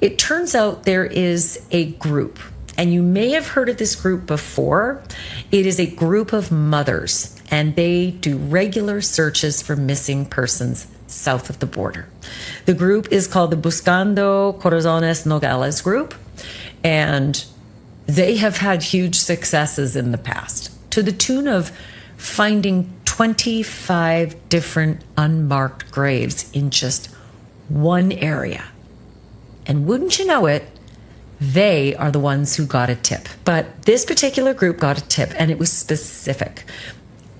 It turns out there is a group, and you may have heard of this group before. It is a group of mothers, and they do regular searches for missing persons south of the border. The group is called the Buscando Corazones Nogales group, and they have had huge successes in the past to the tune of finding 25 different unmarked graves in just one area. And wouldn't you know it, they are the ones who got a tip. But this particular group got a tip, and it was specific.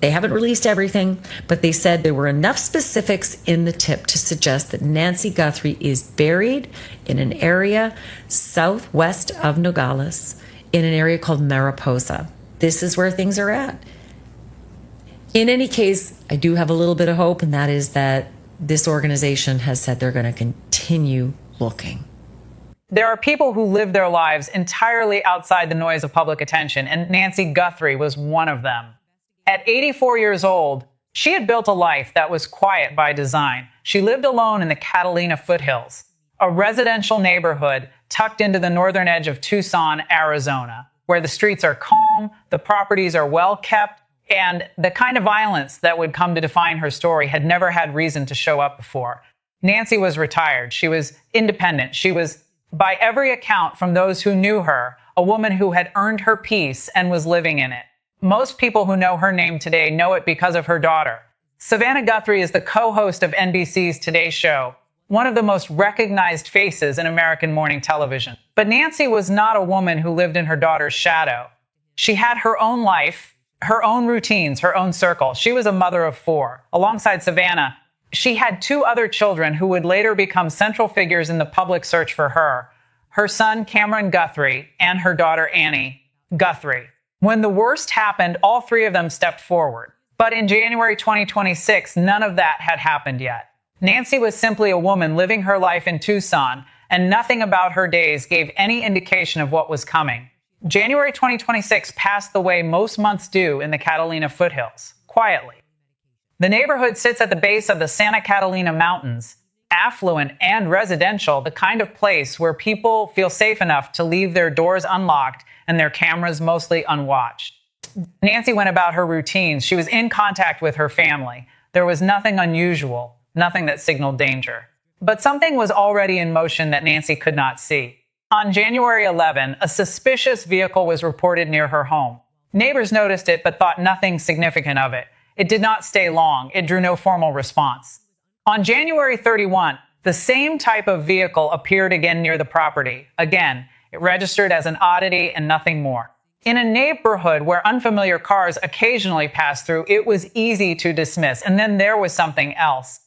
They haven't released everything, but they said there were enough specifics in the tip to suggest that Nancy Guthrie is buried in an area southwest of Nogales, in an area called Mariposa. This is where things are at. In any case, I do have a little bit of hope, and that is that this organization has said they're going to continue looking. There are people who live their lives entirely outside the noise of public attention, and Nancy Guthrie was one of them. At 84 years old, she had built a life that was quiet by design. She lived alone in the Catalina foothills, a residential neighborhood tucked into the northern edge of Tucson, Arizona, where the streets are calm, the properties are well kept, and the kind of violence that would come to define her story had never had reason to show up before. Nancy was retired. She was independent. She was, by every account from those who knew her, a woman who had earned her peace and was living in it. Most people who know her name today know it because of her daughter. Savannah Guthrie is the co-host of NBC's Today Show, one of the most recognized faces in American morning television. But Nancy was not a woman who lived in her daughter's shadow. She had her own life, her own routines, her own circle. She was a mother of 4. Alongside Savannah, she had 2 other children who would later become central figures in the public search for her, her son Cameron Guthrie and her daughter Annie Guthrie. When the worst happened, all 3 of them stepped forward. But in January 2026, none of that had happened yet. Nancy was simply a woman living her life in Tucson, and nothing about her days gave any indication of what was coming. January 2026 passed the way most months do in the Catalina foothills, quietly. The neighborhood sits at the base of the Santa Catalina Mountains, affluent and residential, the kind of place where people feel safe enough to leave their doors unlocked and their cameras mostly unwatched. Nancy went about her routines. She was in contact with her family. There was nothing unusual, nothing that signaled danger. But something was already in motion that Nancy could not see. On January 11, a suspicious vehicle was reported near her home. Neighbors noticed it but thought nothing significant of it. It did not stay long. It drew no formal response. On January 31, the same type of vehicle appeared again near the property. Again, it registered as an oddity and nothing more. In a neighborhood where unfamiliar cars occasionally pass through, it was easy to dismiss. And then there was something else.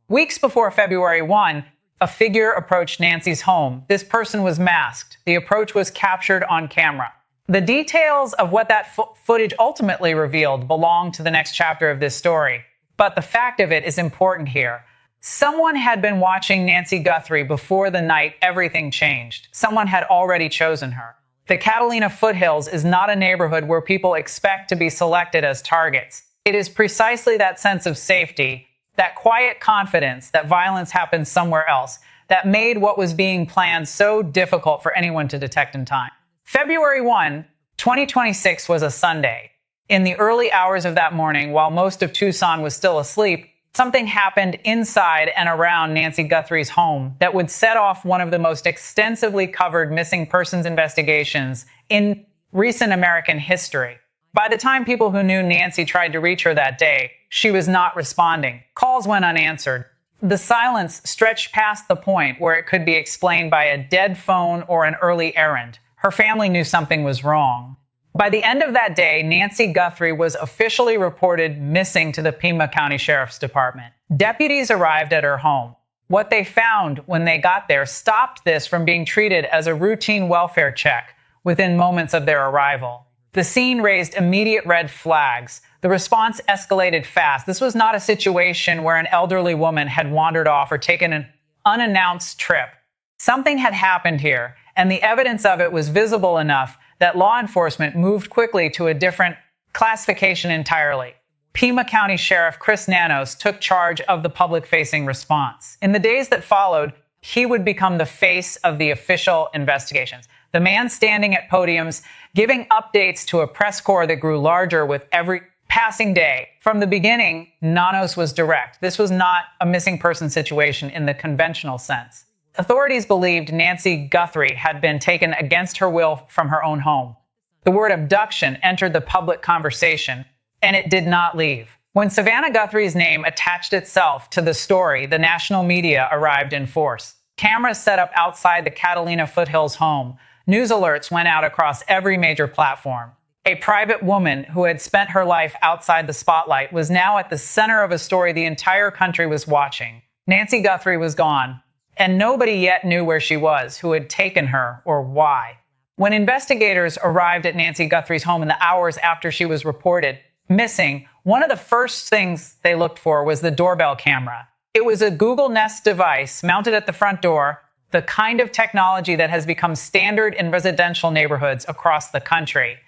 Weeks before February 1, a figure approached Nancy's home. This person was masked. The approach was captured on camera. The details of what that footage ultimately revealed belong to the next chapter of this story. But the fact of it is important here. Someone had been watching Nancy Guthrie before the night everything changed. Someone had already chosen her. The Catalina foothills is not a neighborhood where people expect to be selected as targets. It is precisely that sense of safety, that quiet confidence that violence happens somewhere else, that made what was being planned so difficult for anyone to detect in time. February 1, 2026 was a Sunday. In the early hours of that morning, while most of Tucson was still asleep, something happened inside and around Nancy Guthrie's home that would set off one of the most extensively covered missing persons investigations in recent American history. By the time people who knew Nancy tried to reach her that day, she was not responding. Calls went unanswered. The silence stretched past the point where it could be explained by a dead phone or an early errand. Her family knew something was wrong. By the end of that day, Nancy Guthrie was officially reported missing to the Pima County Sheriff's Department. Deputies arrived at her home. What they found when they got there stopped this from being treated as a routine welfare check within moments of their arrival. The scene raised immediate red flags. The response escalated fast. This was not a situation where an elderly woman had wandered off or taken an unannounced trip. Something had happened here, and the evidence of it was visible enough that law enforcement moved quickly to a different classification entirely. Pima County Sheriff Chris Nanos took charge of the public-facing response. In the days that followed, he would become the face of the official investigations. The man standing at podiums, giving updates to a press corps that grew larger with every passing day. From the beginning, Nanos was direct. This was not a missing person situation in the conventional sense. Authorities believed Nancy Guthrie had been taken against her will from her own home. The word abduction entered the public conversation, and it did not leave. When Savannah Guthrie's name attached itself to the story, the national media arrived in force. Cameras set up outside the Catalina Foothills home. News alerts went out across every major platform. A private woman who had spent her life outside the spotlight was now at the center of a story the entire country was watching. Nancy Guthrie was gone, and nobody yet knew where she was, who had taken her, or why. When investigators arrived at Nancy Guthrie's home in the hours after she was reported missing, one of the first things they looked for was the doorbell camera. It was a Google Nest device mounted at the front door, the kind of technology that has become standard in residential neighborhoods across the country.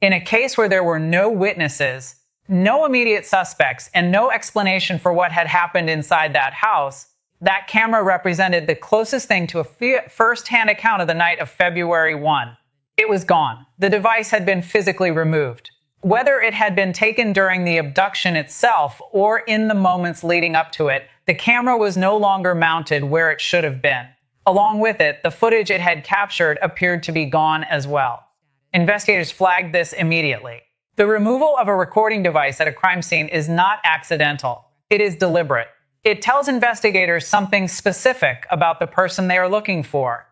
In a case where there were no witnesses, no immediate suspects, and no explanation for what had happened inside that house, that camera represented the closest thing to a first-hand account of the night of February 1. It was gone. The device had been physically removed. Whether it had been taken during the abduction itself or in the moments leading up to it, the camera was no longer mounted where it should have been. Along with it, the footage it had captured appeared to be gone as well. Investigators flagged this immediately. The removal of a recording device at a crime scene is not accidental. It is deliberate. It tells investigators something specific about the person they are looking for,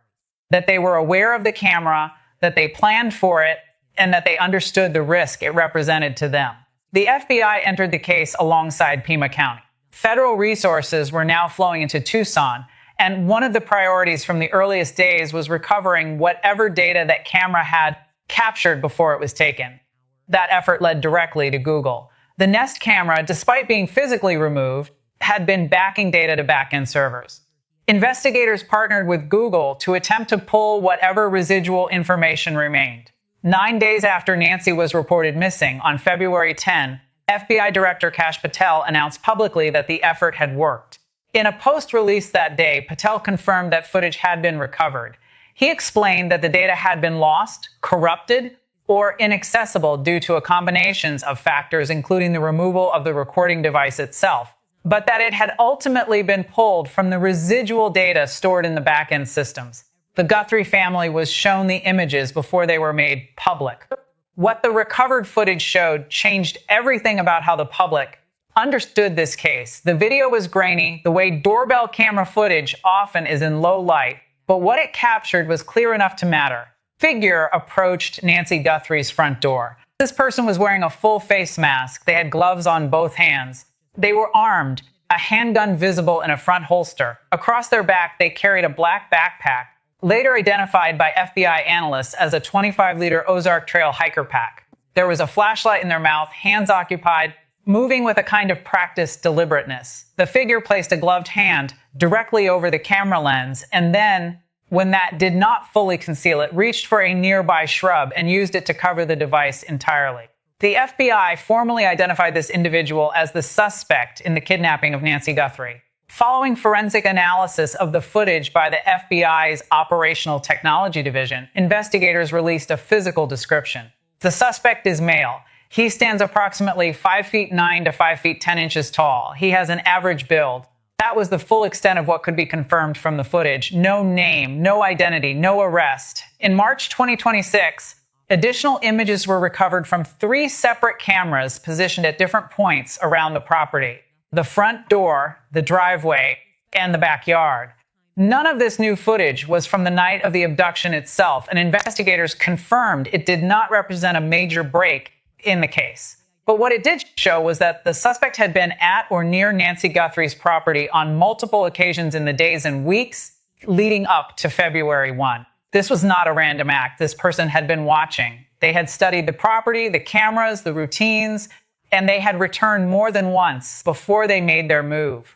that they were aware of the camera, that they planned for it, and that they understood the risk it represented to them. The FBI entered the case alongside Pima County. Federal resources were now flowing into Tucson, and one of the priorities from the earliest days was recovering whatever data that camera had captured before it was taken. That effort led directly to Google. The Nest camera, despite being physically removed, had been backing data to back-end servers. Investigators partnered with Google to attempt to pull whatever residual information remained. 9 days after Nancy was reported missing, on February 10, FBI Director Kash Patel announced publicly that the effort had worked. In a post release that day, Patel confirmed that footage had been recovered. He explained that the data had been lost, corrupted, or inaccessible due to a combination of factors, including the removal of the recording device itself, but that it had ultimately been pulled from the residual data stored in the back-end systems. The Guthrie family was shown the images before they were made public. What the recovered footage showed changed everything about how the public understood this case. The video was grainy, the way doorbell camera footage often is in low light, but what it captured was clear enough to matter. Figure approached Nancy Guthrie's front door. This person was wearing a full face mask. They had gloves on both hands. They were armed, a handgun visible in a front holster. Across their back, they carried a black backpack, later identified by FBI analysts as a 25-liter Ozark Trail hiker pack. There was a flashlight in their mouth, hands occupied, moving with a kind of practiced deliberateness. The figure placed a gloved hand directly over the camera lens, and then, when that did not fully conceal it, reached for a nearby shrub and used it to cover the device entirely. The FBI formally identified this individual as the suspect in the kidnapping of Nancy Guthrie. Following forensic analysis of the footage by the FBI's Operational Technology Division, investigators released a physical description. The suspect is male. He stands approximately 5 feet 9 to 5 feet 10 inches tall. He has an average build. That was the full extent of what could be confirmed from the footage. No name, no identity, no arrest. In March 2026, additional images were recovered from 3 separate cameras positioned at different points around the property: the front door, the driveway, and the backyard. None of this new footage was from the night of the abduction itself, and investigators confirmed it did not represent a major break in the case. But what it did show was that the suspect had been at or near Nancy Guthrie's property on multiple occasions in the days and weeks leading up to February 1. This was not a random act. This person had been watching. They had studied the property, the cameras, the routines, and they had returned more than once before they made their move.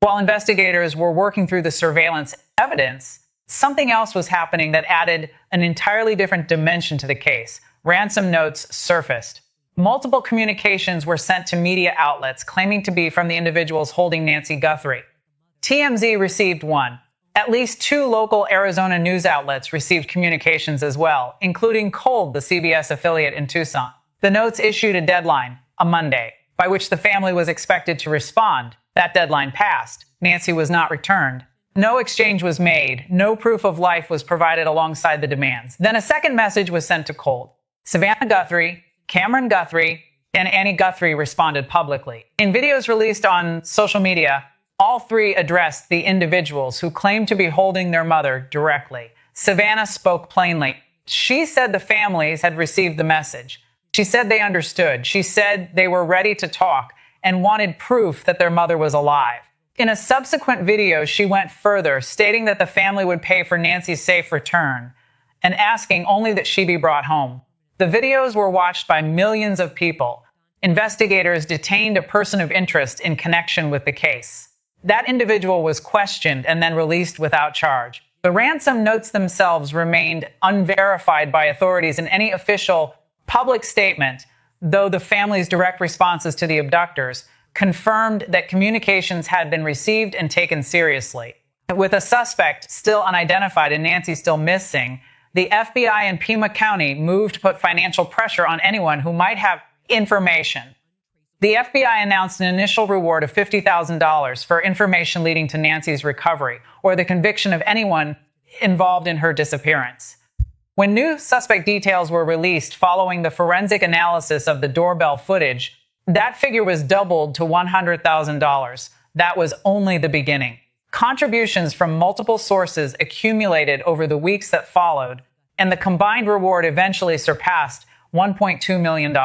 While investigators were working through the surveillance evidence, something else was happening that added an entirely different dimension to the case. Ransom notes surfaced. Multiple communications were sent to media outlets claiming to be from the individuals holding Nancy Guthrie. TMZ received one. At least 2 local Arizona news outlets received communications as well, including Cold, the CBS affiliate in Tucson. The notes issued a deadline, a Monday, by which the family was expected to respond. That deadline passed. Nancy was not returned. No exchange was made. No proof of life was provided alongside the demands. Then a second message was sent to Cold. Savannah Guthrie, Cameron Guthrie, and Annie Guthrie responded publicly. In videos released on social media, all 3 addressed the individuals who claimed to be holding their mother directly. Savannah spoke plainly. She said the families had received the message. She said they understood. She said they were ready to talk and wanted proof that their mother was alive. In a subsequent video, she went further, stating that the family would pay for Nancy's safe return and asking only that she be brought home. The videos were watched by millions of people. Investigators detained a person of interest in connection with the case. That individual was questioned and then released without charge. The ransom notes themselves remained unverified by authorities in any official public statement, though the family's direct responses to the abductors confirmed that communications had been received and taken seriously. With a suspect still unidentified and Nancy still missing, the FBI in Pima County moved to put financial pressure on anyone who might have information. The FBI announced an initial reward of $50,000 for information leading to Nancy's recovery or the conviction of anyone involved in her disappearance. When new suspect details were released following the forensic analysis of the doorbell footage, that figure was doubled to $100,000. That was only the beginning. Contributions from multiple sources accumulated over the weeks that followed, and the combined reward eventually surpassed $1.2 million.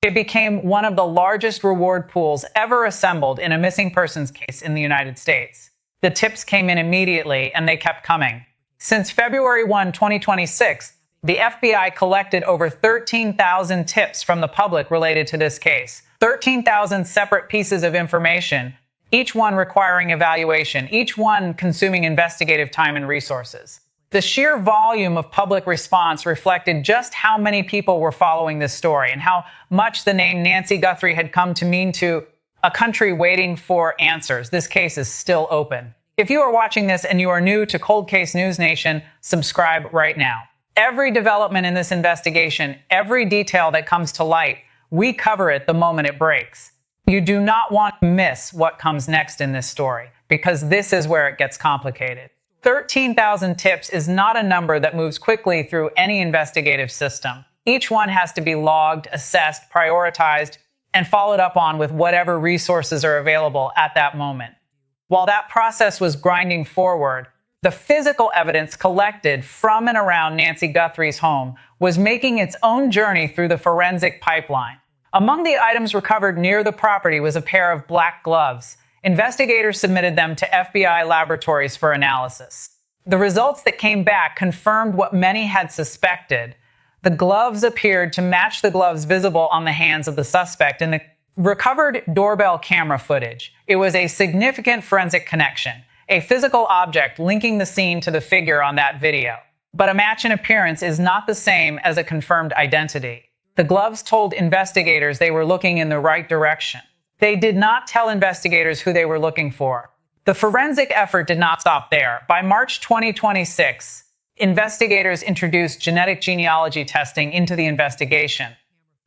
It became one of the largest reward pools ever assembled in a missing persons case in the United States. The tips came in immediately, and they kept coming. Since February 1, 2026, the FBI collected over 13,000 tips from the public related to this case. 13,000 separate pieces of information, each one requiring evaluation, each one consuming investigative time and resources. The sheer volume of public response reflected just how many people were following this story and how much the name Nancy Guthrie had come to mean to a country waiting for answers. This case is still open. If you are watching this and you are new to Cold Case News Nation, subscribe right now. Every development in this investigation, every detail that comes to light, we cover it the moment it breaks. You do not want to miss what comes next in this story, because this is where it gets complicated. 13,000 tips is not a number that moves quickly through any investigative system. Each one has to be logged, assessed, prioritized, and followed up on with whatever resources are available at that moment. While that process was grinding forward, the physical evidence collected from and around Nancy Guthrie's home was making its own journey through the forensic pipeline. Among the items recovered near the property was a pair of black gloves. Investigators submitted them to FBI laboratories for analysis. The results that came back confirmed what many had suspected. The gloves appeared to match the gloves visible on the hands of the suspect in the recovered doorbell camera footage. It was a significant forensic connection, a physical object linking the scene to the figure on that video. But a match in appearance is not the same as a confirmed identity. The gloves told investigators they were looking in the right direction. They did not tell investigators who they were looking for. The forensic effort did not stop there. By March 2026, investigators introduced genetic genealogy testing into the investigation.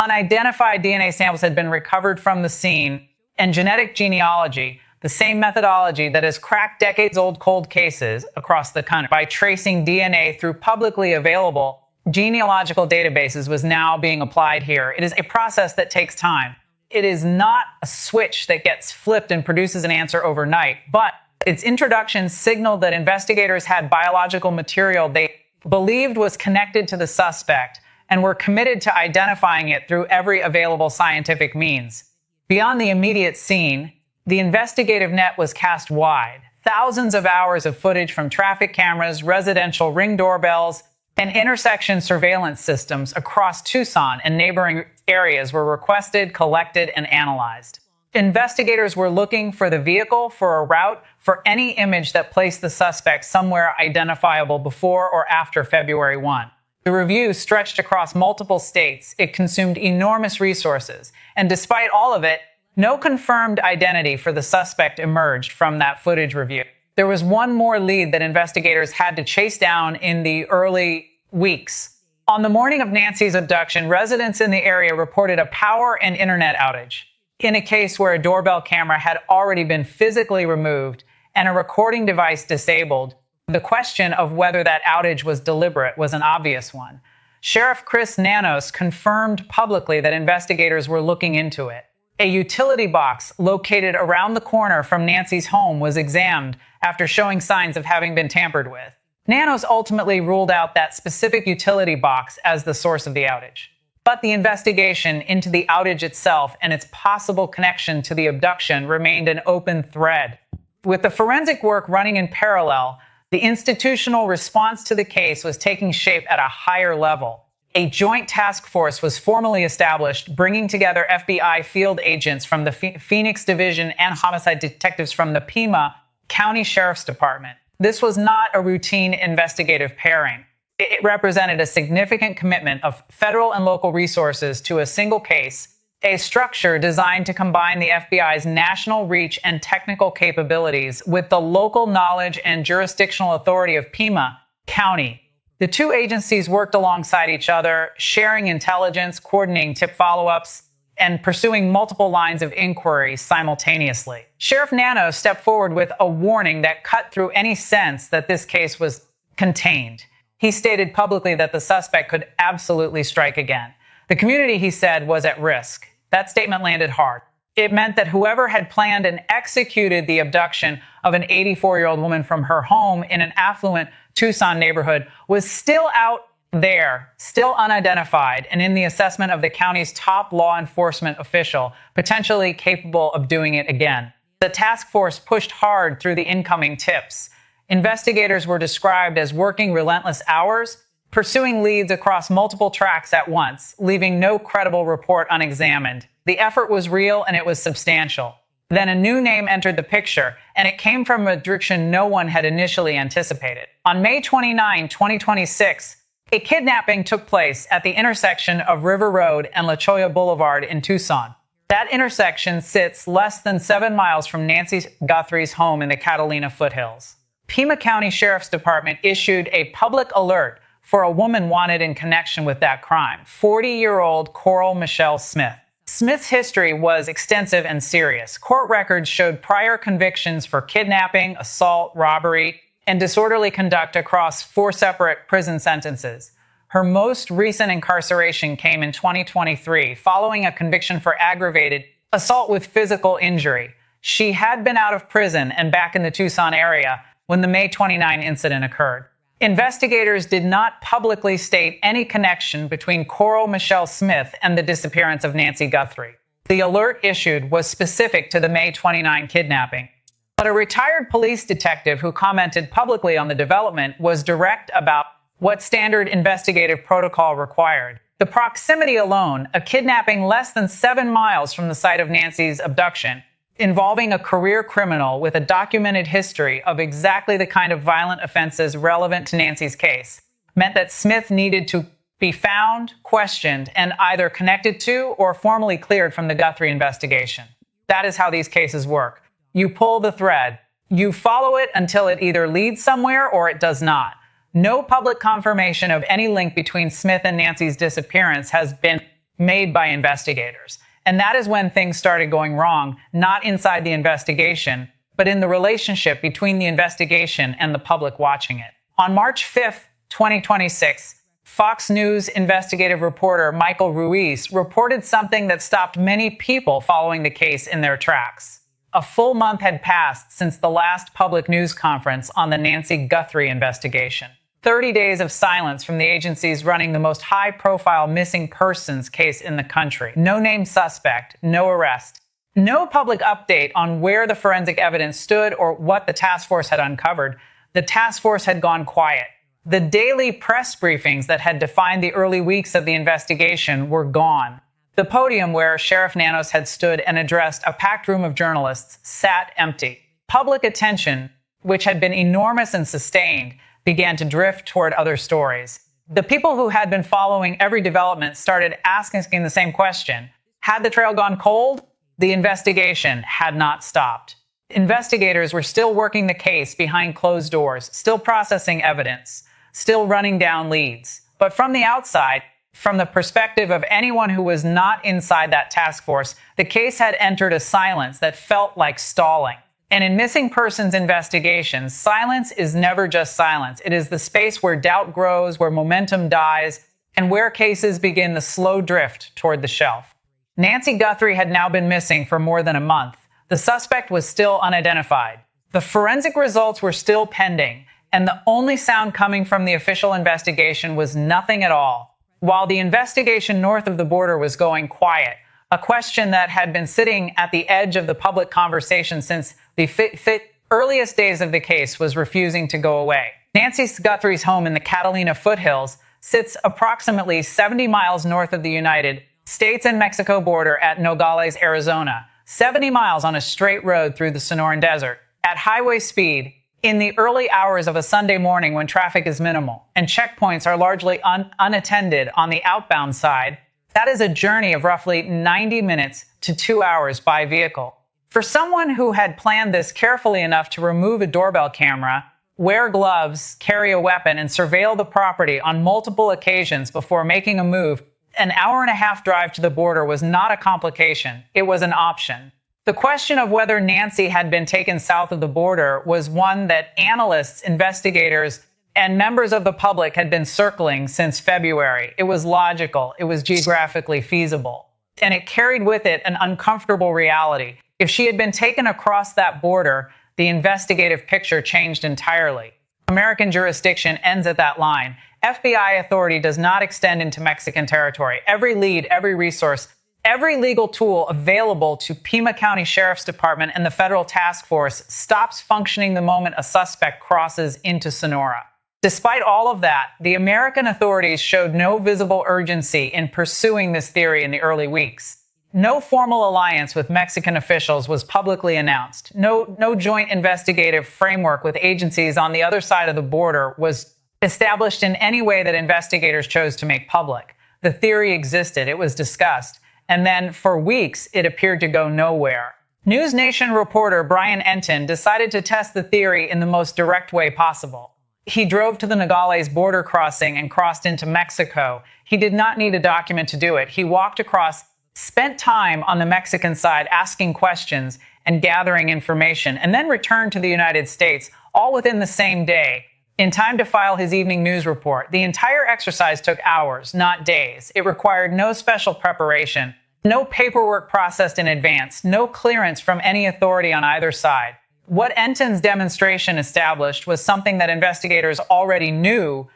Unidentified DNA samples had been recovered from the scene, and genetic genealogy, the same methodology that has cracked decades-old cold cases across the country by tracing DNA through publicly available genealogical databases, was now being applied here. It is a process that takes time. It is not a switch that gets flipped and produces an answer overnight, but its introduction signaled that investigators had biological material they believed was connected to the suspect and were committed to identifying it through every available scientific means. Beyond the immediate scene, the investigative net was cast wide. Thousands of hours of footage from traffic cameras, residential ring doorbells, and intersection surveillance systems across Tucson and neighboring areas were requested, collected, and analyzed. Investigators were looking for the vehicle, for a route, for any image that placed the suspect somewhere identifiable before or after February 1. The review stretched across multiple states. It consumed enormous resources, and despite all of it, no confirmed identity for the suspect emerged from that footage review. There was one more lead that investigators had to chase down in the early weeks. On the morning of Nancy's abduction, residents in the area reported a power and internet outage in a case where a doorbell camera had already been physically removed and a recording device disabled. The question of whether that outage was deliberate was an obvious one. Sheriff Chris Nanos confirmed publicly that investigators were looking into it. A utility box located around the corner from Nancy's home was examined after showing signs of having been tampered with. Nanos ultimately ruled out that specific utility box as the source of the outage. But the investigation into the outage itself and its possible connection to the abduction remained an open thread. With the forensic work running in parallel, the institutional response to the case was taking shape at a higher level. A joint task force was formally established, bringing together FBI field agents from the Phoenix Division and homicide detectives from the Pima County Sheriff's Department. This was not a routine investigative pairing. It represented a significant commitment of federal and local resources to a single case, a structure designed to combine the FBI's national reach and technical capabilities with the local knowledge and jurisdictional authority of Pima County. The two agencies worked alongside each other, sharing intelligence, coordinating tip follow-ups, and pursuing multiple lines of inquiry simultaneously. Sheriff Nano stepped forward with a warning that cut through any sense that this case was contained. He stated publicly that the suspect could absolutely strike again. The community, he said, was at risk. That statement landed hard. It meant that whoever had planned and executed the abduction of an 84-year-old woman from her home in an affluent Tucson neighborhood was still out there, still unidentified, and in the assessment of the county's top law enforcement official, potentially capable of doing it again. The task force pushed hard through the incoming tips. Investigators were described as working relentless hours, pursuing leads across multiple tracks at once, leaving no credible report unexamined. The effort was real and it was substantial. Then a new name entered the picture, and it came from a direction no one had initially anticipated. On May 29, 2026, a kidnapping took place at the intersection of River Road and La Cholla Boulevard in Tucson. That intersection sits less than 7 miles from Nancy Guthrie's home in the Catalina foothills. Pima County Sheriff's Department issued a public alert for a woman wanted in connection with that crime, 40-year-old Coral Michelle Smith. Smith's history was extensive and serious. Court records showed prior convictions for kidnapping, assault, robbery, and disorderly conduct across 4 separate prison sentences. Her most recent incarceration came in 2023, following a conviction for aggravated assault with physical injury. She had been out of prison and back in the Tucson area when the May 29 incident occurred. Investigators did not publicly state any connection between Coral Michelle Smith and the disappearance of Nancy Guthrie. The alert issued was specific to the May 29 kidnapping. But a retired police detective who commented publicly on the development was direct about what standard investigative protocol required. The proximity alone, a kidnapping less than 7 miles from the site of Nancy's abduction, involving a career criminal with a documented history of exactly the kind of violent offenses relevant to Nancy's case, meant that Smith needed to be found, questioned, and either connected to or formally cleared from the Guthrie investigation. That is how these cases work. You pull the thread. You follow it until it either leads somewhere or it does not. No public confirmation of any link between Smith and Nancy's disappearance has been made by investigators. And that is when things started going wrong, not inside the investigation, but in the relationship between the investigation and the public watching it. On March 5th, 2026, Fox News investigative reporter Michael Ruiz reported something that stopped many people following the case in their tracks. A full month had passed since the last public news conference on the Nancy Guthrie investigation. 30 days of silence from the agencies running the most high-profile missing persons case in the country. No named suspect, no arrest. No public update on where the forensic evidence stood or what the task force had uncovered. The task force had gone quiet. The daily press briefings that had defined the early weeks of the investigation were gone. The podium where Sheriff Nanos had stood and addressed a packed room of journalists sat empty. Public attention, which had been enormous and sustained, began to drift toward other stories. The people who had been following every development started asking the same question. Had the trail gone cold? The investigation had not stopped. Investigators were still working the case behind closed doors, still processing evidence, still running down leads. But from the outside, from the perspective of anyone who was not inside that task force, the case had entered a silence that felt like stalling. And in missing persons investigations, silence is never just silence. It is the space where doubt grows, where momentum dies, and where cases begin the slow drift toward the shelf. Nancy Guthrie had now been missing for more than a month. The suspect was still unidentified. The forensic results were still pending, and the only sound coming from the official investigation was nothing at all. While the investigation north of the border was going quiet, a question that had been sitting at the edge of the public conversation since the earliest days of the case was refusing to go away. Nancy Guthrie's home in the Catalina foothills sits approximately 70 miles north of the United States and Mexico border at Nogales, Arizona, 70 miles on a straight road through the Sonoran Desert, at highway speed, in the early hours of a Sunday morning when traffic is minimal and checkpoints are largely unattended on the outbound side. That is a journey of roughly 90 minutes to 2 hours by vehicle. For someone who had planned this carefully enough to remove a doorbell camera, wear gloves, carry a weapon, and surveil the property on multiple occasions before making a move, an hour-and-a-half drive to the border was not a complication. It was an option. The question of whether Nancy had been taken south of the border was one that analysts, investigators, and members of the public had been circling since February. It was logical. It was geographically feasible. And it carried with it an uncomfortable reality. If she had been taken across that border, the investigative picture changed entirely. American jurisdiction ends at that line. FBI authority does not extend into Mexican territory. Every lead, every resource, every legal tool available to Pima County Sheriff's Department and the federal task force stops functioning the moment a suspect crosses into Sonora. Despite all of that, the American authorities showed no visible urgency in pursuing this theory in the early weeks. No formal alliance with Mexican officials was publicly announced. No joint investigative framework with agencies on the other side of the border was established in any way that investigators chose to make public. The theory existed, it was discussed, and then for weeks it appeared to go nowhere. News Nation reporter Brian Enton decided to test the theory in the most direct way possible. He drove to the Nogales border crossing and crossed into Mexico. He did not need a document to do it. He walked across, spent time on the Mexican side asking questions and gathering information, and then returned to the United States, all within the same day, in time to file his evening news report. The entire exercise took hours, not days. It required no special preparation, no paperwork processed in advance, no clearance from any authority on either side. What Enton's demonstration established was something that investigators already knew,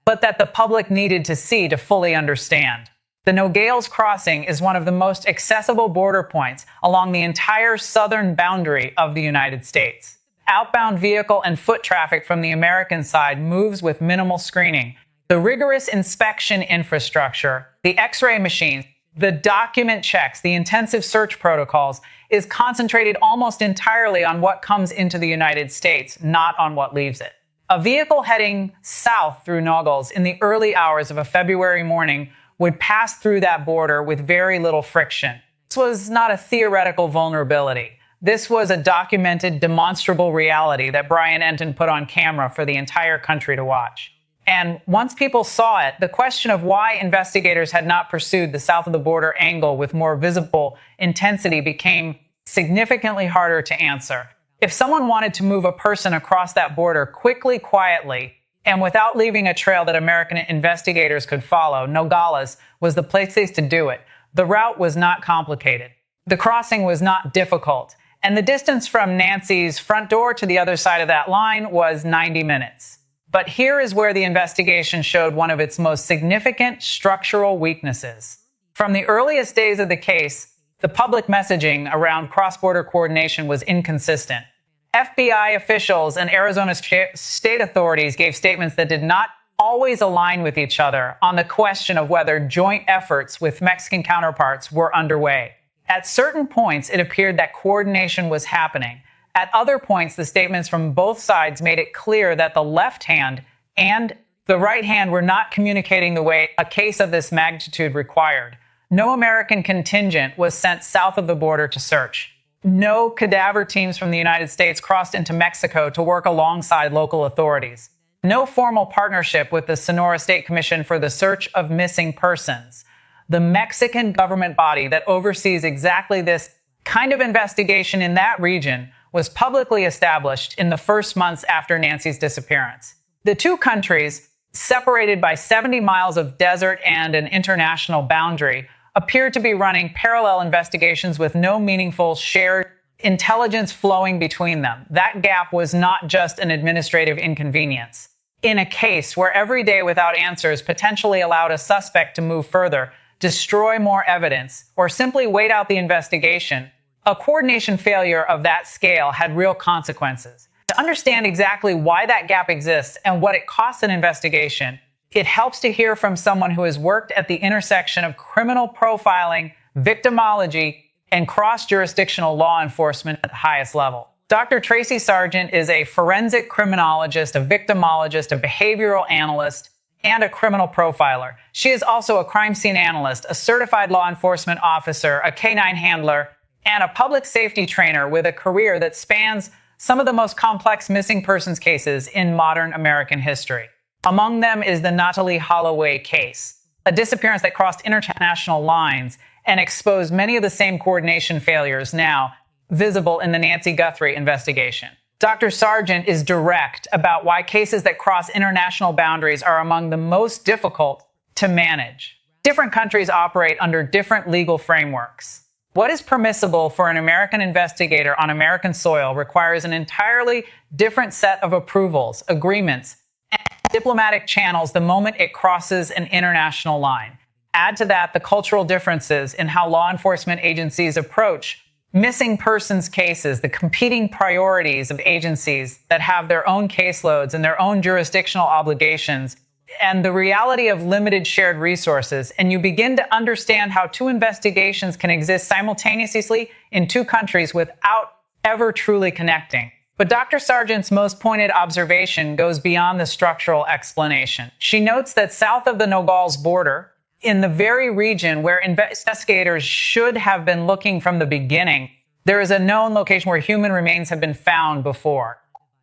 but that the public needed to see to fully understand. The Nogales crossing is one of the most accessible border points along the entire southern boundary of the United States. Outbound vehicle and foot traffic from the American side moves with minimal screening. The rigorous inspection infrastructure, the X-ray machines, the document checks, the intensive search protocols is concentrated almost entirely on what comes into the United States, not on what leaves it. A vehicle heading south through Nogales in the early hours of a February morning would pass through that border with very little friction. This was not a theoretical vulnerability. This was a documented, demonstrable reality that Brian Enton put on camera for the entire country to watch. And once people saw it, the question of why investigators had not pursued the south of the border angle with more visible intensity became significantly harder to answer. If someone wanted to move a person across that border quickly, quietly, and without leaving a trail that American investigators could follow, Nogales was the place to do it. The route was not complicated. The crossing was not difficult. And the distance from Nancy's front door to the other side of that line was 90 minutes. But here is where the investigation showed one of its most significant structural weaknesses. From the earliest days of the case, the public messaging around cross-border coordination was inconsistent. FBI officials and Arizona state authorities gave statements that did not always align with each other on the question of whether joint efforts with Mexican counterparts were underway. At certain points, it appeared that coordination was happening. At other points, the statements from both sides made it clear that the left hand and the right hand were not communicating the way a case of this magnitude required. No American contingent was sent south of the border to search. No cadaver teams from the United States crossed into Mexico to work alongside local authorities. No formal partnership with the Sonora State Commission for the Search of Missing Persons, the Mexican government body that oversees exactly this kind of investigation in that region, was publicly established in the first months after Nancy's disappearance. The two countries, separated by 70 miles of desert and an international boundary, appeared to be running parallel investigations with no meaningful shared intelligence flowing between them. That gap was not just an administrative inconvenience. In a case where every day without answers potentially allowed a suspect to move further, destroy more evidence, or simply wait out the investigation, a coordination failure of that scale had real consequences. To understand exactly why that gap exists and what it costs an investigation, it helps to hear from someone who has worked at the intersection of criminal profiling, victimology, and cross-jurisdictional law enforcement at the highest level. Dr. Tracy Sargent is a forensic criminologist, a victimologist, a behavioral analyst, and a criminal profiler. She is also a crime scene analyst, a certified law enforcement officer, a canine handler, and a public safety trainer with a career that spans some of the most complex missing persons cases in modern American history. Among them is the Natalee Holloway case, a disappearance that crossed international lines and exposed many of the same coordination failures now visible in the Nancy Guthrie investigation. Dr. Sargent is direct about why cases that cross international boundaries are among the most difficult to manage. Different countries operate under different legal frameworks. What is permissible for an American investigator on American soil requires an entirely different set of approvals, agreements, and diplomatic channels the moment it crosses an international line. Add to that the cultural differences in how law enforcement agencies approach missing persons cases, the competing priorities of agencies that have their own caseloads and their own jurisdictional obligations, and the reality of limited shared resources, and you begin to understand how two investigations can exist simultaneously in two countries without ever truly connecting. But Dr. Sargent's most pointed observation goes beyond the structural explanation. She notes that south of the Nogales border, in the very region where investigators should have been looking from the beginning, there is a known location where human remains have been found before.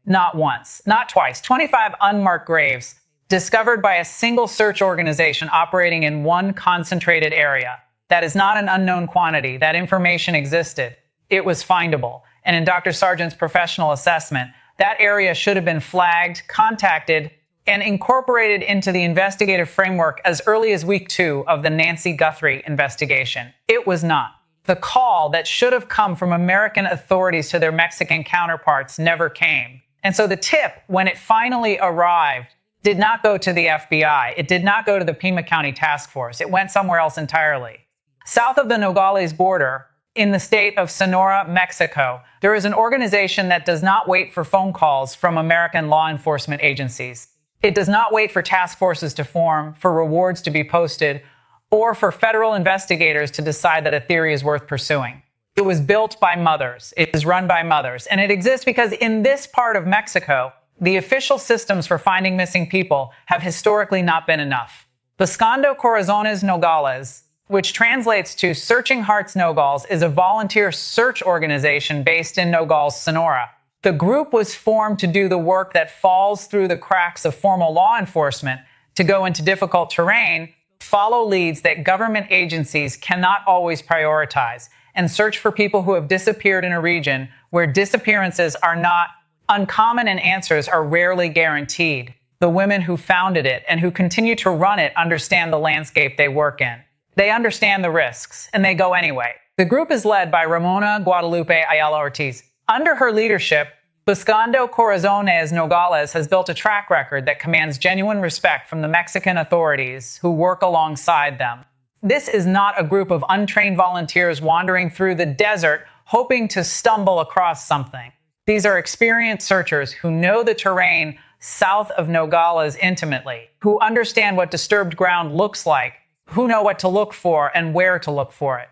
Not once, not twice. 25 unmarked graves discovered by a single search organization operating in one concentrated area. That is not an unknown quantity. That information existed. It was findable. And in Dr. Sargent's professional assessment, that area should have been flagged, contacted, and incorporated into the investigative framework as early as week 2 of the Nancy Guthrie investigation. It was not. The call that should have come from American authorities to their Mexican counterparts never came. And so the tip, when it finally arrived, did not go to the FBI. It did not go to the Pima County Task Force. It went somewhere else entirely. South of the Nogales border, in the state of Sonora, Mexico, there is an organization that does not wait for phone calls from American law enforcement agencies. It does not wait for task forces to form, for rewards to be posted, or for federal investigators to decide that a theory is worth pursuing. It was built by mothers. It is run by mothers. And it exists because in this part of Mexico, the official systems for finding missing people have historically not been enough. Buscando Corazones Nogales, which translates to Searching Hearts Nogales, is a volunteer search organization based in Nogales, Sonora. The group was formed to do the work that falls through the cracks of formal law enforcement, to go into difficult terrain, follow leads that government agencies cannot always prioritize, and search for people who have disappeared in a region where disappearances are not uncommon and answers are rarely guaranteed. The women who founded it and who continue to run it understand the landscape they work in. They understand the risks, and they go anyway. The group is led by Ramona Guadalupe Ayala Ortiz. Under her leadership, Buscando Corazones Nogales has built a track record that commands genuine respect from the Mexican authorities who work alongside them. This is not a group of untrained volunteers wandering through the desert hoping to stumble across something. These are experienced searchers who know the terrain south of Nogales intimately, who understand what disturbed ground looks like, who know what to look for and where to look for it.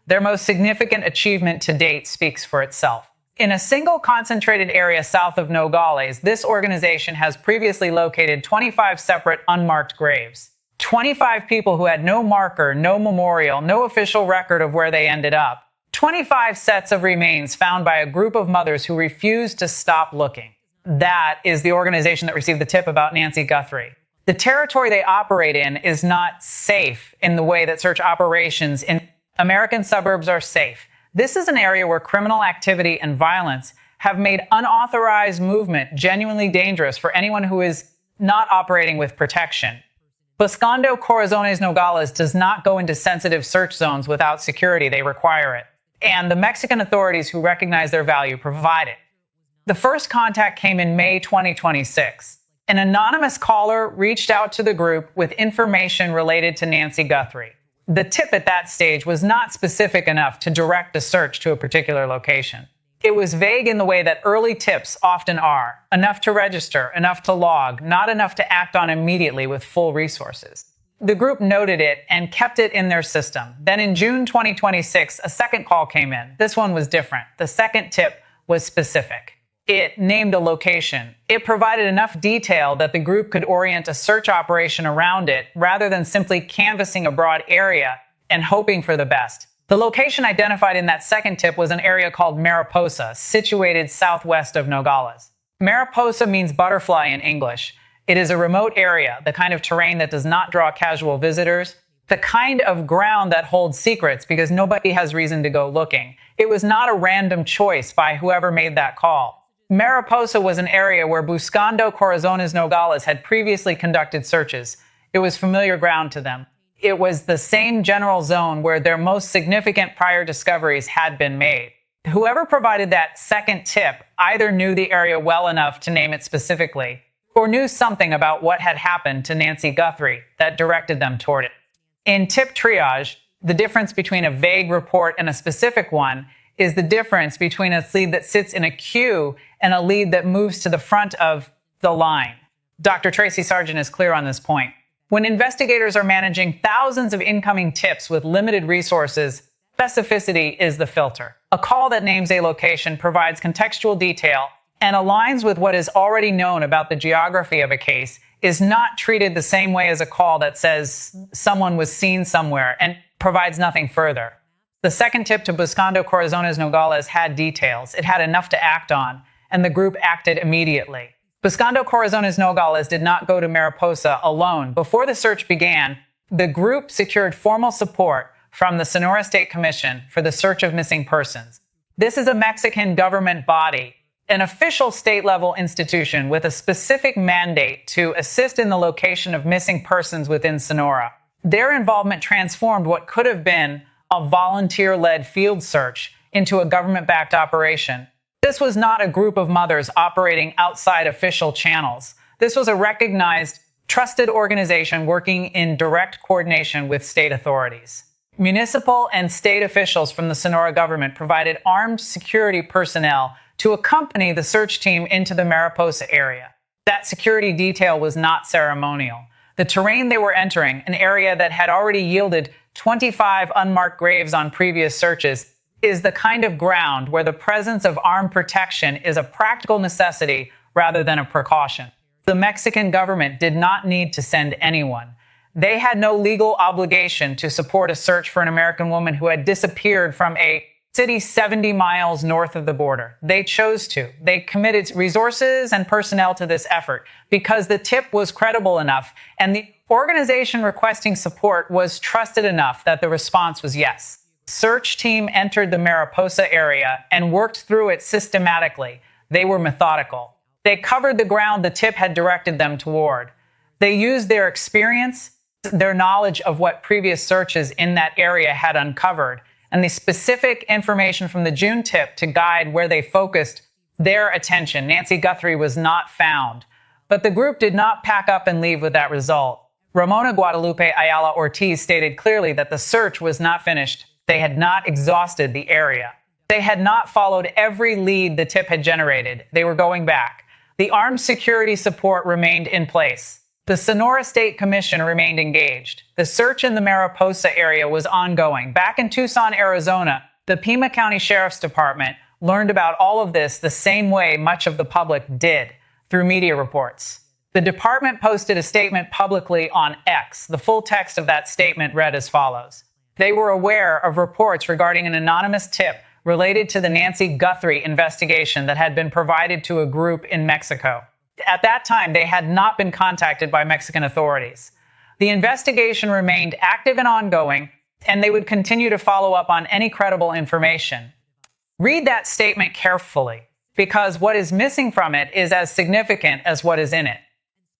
Their most significant achievement to date speaks for itself. In a single concentrated area south of Nogales, this organization has previously located 25 separate unmarked graves. 25 people who had no marker, no memorial, no official record of where they ended up. 25 sets of remains found by a group of mothers who refused to stop looking. That is the organization that received the tip about Nancy Guthrie. The territory they operate in is not safe in the way that search operations in American suburbs are safe. This is an area where criminal activity and violence have made unauthorized movement genuinely dangerous for anyone who is not operating with protection. Buscando Corazones Nogales does not go into sensitive search zones without security. They require it. And the Mexican authorities who recognize their value provide it. The first contact came in May 2026. An anonymous caller reached out to the group with information related to Nancy Guthrie. The tip at that stage was not specific enough to direct a search to a particular location. It was vague in the way that early tips often are, enough to register, enough to log, not enough to act on immediately with full resources. The group noted it and kept it in their system. Then in June 2026, a second call came in. This one was different. The second tip was specific. It named a location. It provided enough detail that the group could orient a search operation around it rather than simply canvassing a broad area and hoping for the best. The location identified in that second tip was an area called Mariposa, situated southwest of Nogales. Mariposa means butterfly in English. It is a remote area, the kind of terrain that does not draw casual visitors, the kind of ground that holds secrets because nobody has reason to go looking. It was not a random choice by whoever made that call. Mariposa was an area where Buscando Corazones Nogales had previously conducted searches. It was familiar ground to them. It was the same general zone where their most significant prior discoveries had been made. Whoever provided that second tip either knew the area well enough to name it specifically, or knew something about what had happened to Nancy Guthrie that directed them toward it. In tip triage, the difference between a vague report and a specific one is the difference between a lead that sits in a queue and a lead that moves to the front of the line. Dr. Tracy Sargent is clear on this point. When investigators are managing thousands of incoming tips with limited resources, specificity is the filter. A call that names a location provides contextual detail and aligns with what is already known about the geography of a case is not treated the same way as a call that says someone was seen somewhere and provides nothing further. The second tip to Buscando Corazones Nogales had details. It had enough to act on, and the group acted immediately. Buscando Corazones Nogales did not go to Mariposa alone. Before the search began, the group secured formal support from the Sonora State Commission for the search of missing persons. This is a Mexican government body, an official state-level institution with a specific mandate to assist in the location of missing persons within Sonora. Their involvement transformed what could have been a volunteer-led field search into a government-backed operation. This was not a group of mothers operating outside official channels. This was a recognized, trusted organization working in direct coordination with state authorities. Municipal and state officials from the Sonora government provided armed security personnel to accompany the search team into the Mariposa area. That security detail was not ceremonial. The terrain they were entering, an area that had already yielded 25 unmarked graves on previous searches, is the kind of ground where the presence of armed protection is a practical necessity rather than a precaution. The Mexican government did not need to send anyone. They had no legal obligation to support a search for an American woman who had disappeared from a city 70 miles north of the border. They chose to. They committed resources and personnel to this effort because the tip was credible enough and the organization requesting support was trusted enough that the response was yes. Search team entered the Mariposa area and worked through it systematically. They were methodical. They covered the ground the tip had directed them toward. They used their experience, their knowledge of what previous searches in that area had uncovered, and the specific information from the June tip to guide where they focused their attention. Nancy Guthrie was not found, but the group did not pack up and leave with that result. Ramona Guadalupe Ayala Ortiz stated clearly that the search was not finished. They had not exhausted the area. They had not followed every lead the tip had generated. They were going back. The armed security support remained in place. The Sonora State Commission remained engaged. The search in the Mariposa area was ongoing. Back in Tucson, Arizona, the Pima County Sheriff's Department learned about all of this the same way much of the public did, through media reports. The department posted a statement publicly on X. The full text of that statement read as follows. They were aware of reports regarding an anonymous tip related to the Nancy Guthrie investigation that had been provided to a group in Mexico. At that time, they had not been contacted by Mexican authorities. The investigation remained active and ongoing, and they would continue to follow up on any credible information. Read that statement carefully, because what is missing from it is as significant as what is in it.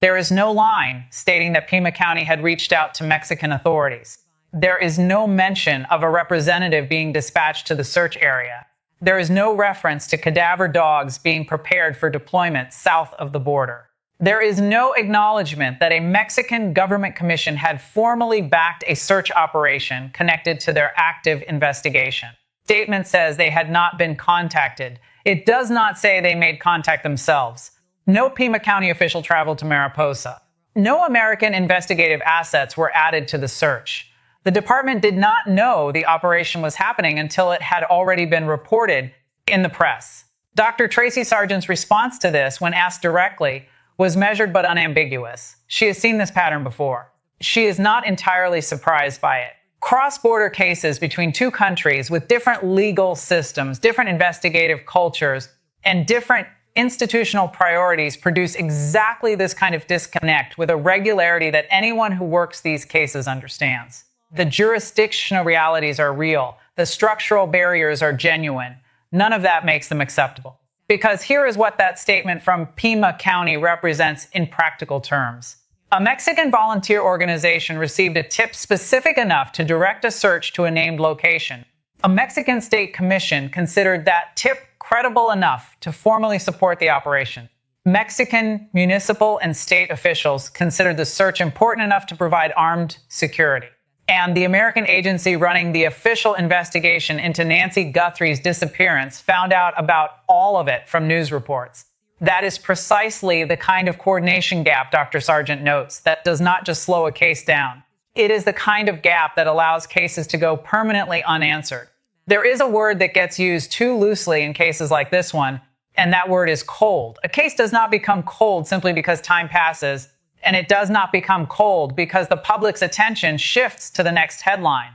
There is no line stating that Pima County had reached out to Mexican authorities. There is no mention of a representative being dispatched to the search area. There is no reference to cadaver dogs being prepared for deployment south of the border. There is no acknowledgement that a Mexican government commission had formally backed a search operation connected to their active investigation. Statement says they had not been contacted. It does not say they made contact themselves. No Pima County official traveled to Mariposa. No American investigative assets were added to the search. The department did not know the operation was happening until it had already been reported in the press. Dr. Tracy Sargent's response to this, when asked directly, was measured but unambiguous. She has seen this pattern before. She is not entirely surprised by it. Cross-border cases between two countries with different legal systems, different investigative cultures, and different institutional priorities produce exactly this kind of disconnect with a regularity that anyone who works these cases understands. The jurisdictional realities are real. The structural barriers are genuine. None of that makes them acceptable. Because here is what that statement from Pima County represents in practical terms. A Mexican volunteer organization received a tip specific enough to direct a search to a named location. A Mexican state commission considered that tip credible enough to formally support the operation. Mexican municipal and state officials considered the search important enough to provide armed security. And the American agency running the official investigation into Nancy Guthrie's disappearance found out about all of it from news reports. That is precisely the kind of coordination gap Dr. Sargent notes that does not just slow a case down. It is the kind of gap that allows cases to go permanently unanswered. There is a word that gets used too loosely in cases like this one, and that word is cold. A case does not become cold simply because time passes, and it does not become cold because the public's attention shifts to the next headline.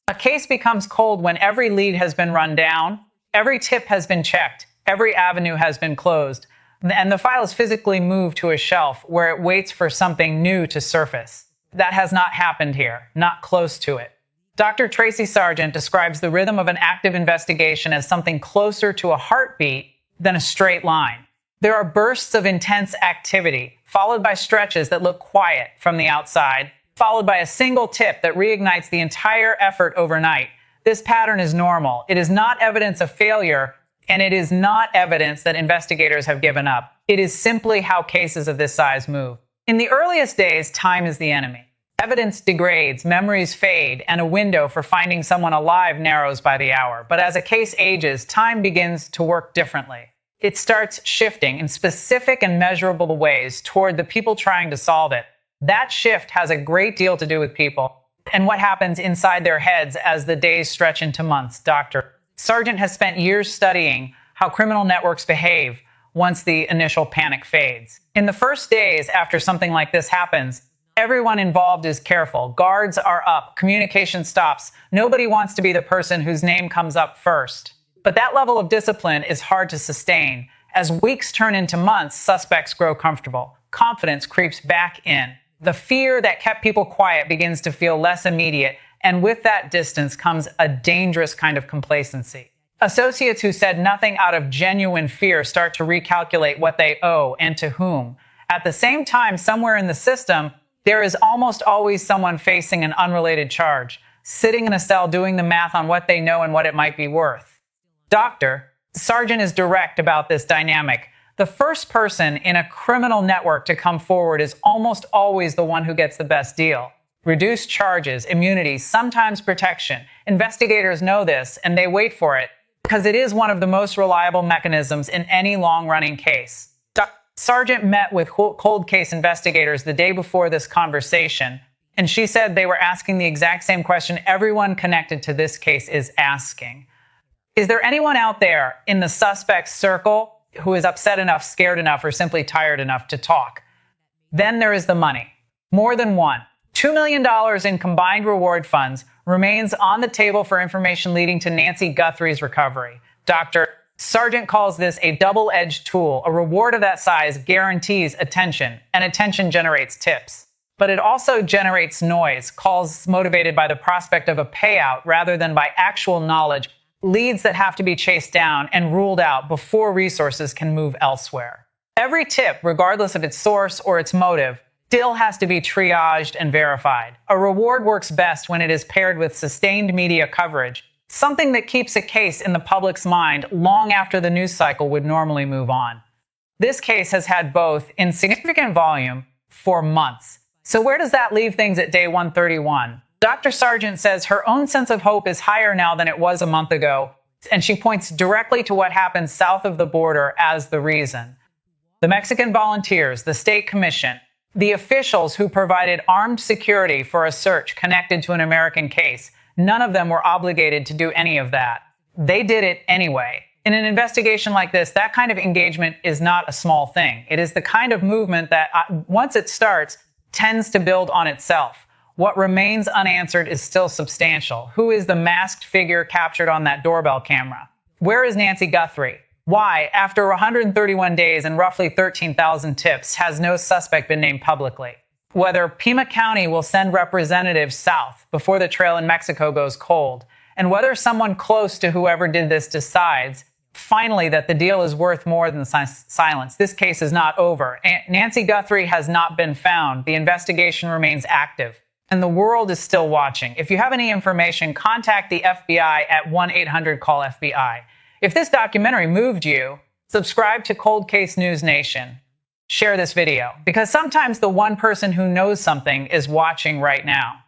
A case becomes cold when every lead has been run down, every tip has been checked, every avenue has been closed, and the file is physically moved to a shelf where it waits for something new to surface. That has not happened here, not close to it. Dr. Tracy Sargent describes the rhythm of an active investigation as something closer to a heartbeat than a straight line. There are bursts of intense activity, followed by stretches that look quiet from the outside, followed by a single tip that reignites the entire effort overnight. This pattern is normal. It is not evidence of failure, and it is not evidence that investigators have given up. It is simply how cases of this size move. In the earliest days, time is the enemy. Evidence degrades, memories fade, and a window for finding someone alive narrows by the hour. But as a case ages, time begins to work differently. It starts shifting in specific and measurable ways toward the people trying to solve it. That shift has a great deal to do with people and what happens inside their heads as the days stretch into months. Dr. Sargent has spent years studying how criminal networks behave once the initial panic fades. In the first days after something like this happens, everyone involved is careful. Guards are up. Communication stops. Nobody wants to be the person whose name comes up first. But that level of discipline is hard to sustain. As weeks turn into months, suspects grow comfortable. Confidence creeps back in. The fear that kept people quiet begins to feel less immediate, and with that distance comes a dangerous kind of complacency. Associates who said nothing out of genuine fear start to recalculate what they owe and to whom. At the same time, somewhere in the system, there is almost always someone facing an unrelated charge, sitting in a cell doing the math on what they know and what it might be worth. Dr. Sargent is direct about this dynamic. The first person in a criminal network to come forward is almost always the one who gets the best deal. Reduced charges, immunity, sometimes protection. Investigators know this, and they wait for it because it is one of the most reliable mechanisms in any long-running case. Dr. Sargent met with cold case investigators the day before this conversation, and she said they were asking the exact same question everyone connected to this case is asking. Is there anyone out there in the suspect's circle who is upset enough, scared enough, or simply tired enough to talk? Then there is the money. More than one. $2 million in combined reward funds remains on the table for information leading to Nancy Guthrie's recovery. Dr. Sargent calls this a double-edged tool. A reward of that size guarantees attention, and attention generates tips. But it also generates noise, calls motivated by the prospect of a payout rather than by actual knowledge, leads that have to be chased down and ruled out before resources can move elsewhere. Every tip, regardless of its source or its motive, still has to be triaged and verified. A reward works best when it is paired with sustained media coverage, something that keeps a case in the public's mind long after the news cycle would normally move on. This case has had both in significant volume for months. So where does that leave things at day 131? Dr. Sargent says her own sense of hope is higher now than it was a month ago, and she points directly to what happened south of the border as the reason. The Mexican volunteers, the state commission, the officials who provided armed security for a search connected to an American case, none of them were obligated to do any of that. They did it anyway. In an investigation like this, that kind of engagement is not a small thing. It is the kind of movement that, once it starts, tends to build on itself. What remains unanswered is still substantial. Who is the masked figure captured on that doorbell camera? Where is Nancy Guthrie? Why, after 131 days and roughly 13,000 tips, has no suspect been named publicly? Whether Pima County will send representatives south before the trail in Mexico goes cold, and whether someone close to whoever did this decides finally that the deal is worth more than silence. This case is not over. Nancy Guthrie has not been found. The investigation remains active, and the world is still watching. If you have any information, contact the FBI at 1-800-CALL-FBI. If this documentary moved you, subscribe to Cold Case News Nation. Share this video, because sometimes the one person who knows something is watching right now.